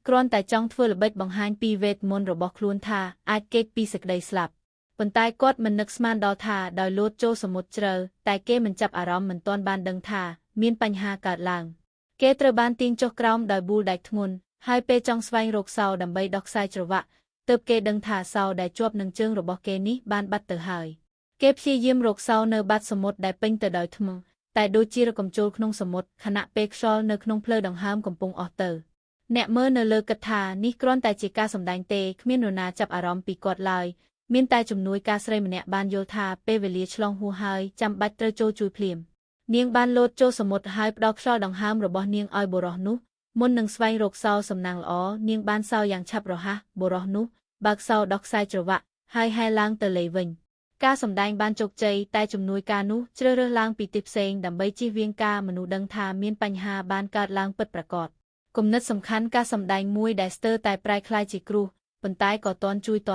គ្រាន់តែចង់ធ្វើល្បិចបង្ហាញពីវេទមន្តរបស់ខ្លួនថាអាចគេចពីសេចក្តីស្លាប់ប៉ុន្តែគាត់មិននឹកស្មានដល់ថាដោយលោតចូលសមុទ្រជ្រៅតែគេមិនចាប់អារម្មណ៍មិនទាន់បានដឹងថាមានបញ្ហាកើតឡើងគេត្រូវបានទាញចុះក្រោមដោយប៊ូលដែកធ្ងន់ហើយពេលចង់ស្វែងរកសោដើម្បីដោះខ្សែច្រវាក់ទើបគេដឹងថាសោដែលជាប់នឹងជើងរបស់គេនេះបានបាត់ទៅហើយគេព្យាយាមរកសោនៅបាតសមុទ្រដែលពេញទៅដោយថ្មតែដូចជារកំជុលក្នុងសមុទ្រខណៈពេលខ្យល់នៅក្នុងភ្លើដង្ហើមកំពុងអស់ទៅអ្នកមើលនៅលើគិតថានេះគ្រាន់តែជាការសម្ដែងទេគ្មាននរណាចាប់អារម្មណ៍ពីគាត់ឡើយមានតែជំនួយការស្រីម្នាក់បានយល់ថាពេលវេលាឆ្លងហួសហើយចាំបាច់ត្រូវចូលជួយភ្លាមនាងបានលោតចូលសមុទ្រហើយផ្ដល់ខ្យល់ដង្ហើមរបស់នាងឲ្យបុរសនោះមុននឹងស្វែងរកសោសំណាងល្អនាងបានសោយ៉ាងឆាប់រហ័សបុរសនោះបើកសោដោះខ្សែច្រវាក់ហើយហែឡើងទៅលេវិញការសម្ដែងបានជោគជ័យតែជំនួយការនោះជ្រើសរើសឡើងពីទីផ្សេងដើម្បីជៀសវាងការមនុស្សដឹងថាមានបញ្ហាបានកើតឡើងពិតប្រាកដគំនិតសំខាន់ការសម្ដែងមួយដែលស្ទើរតែប្រែក្លាយជាគ្រោះប៉ុន្តែក៏ទាន់ជួយទាន់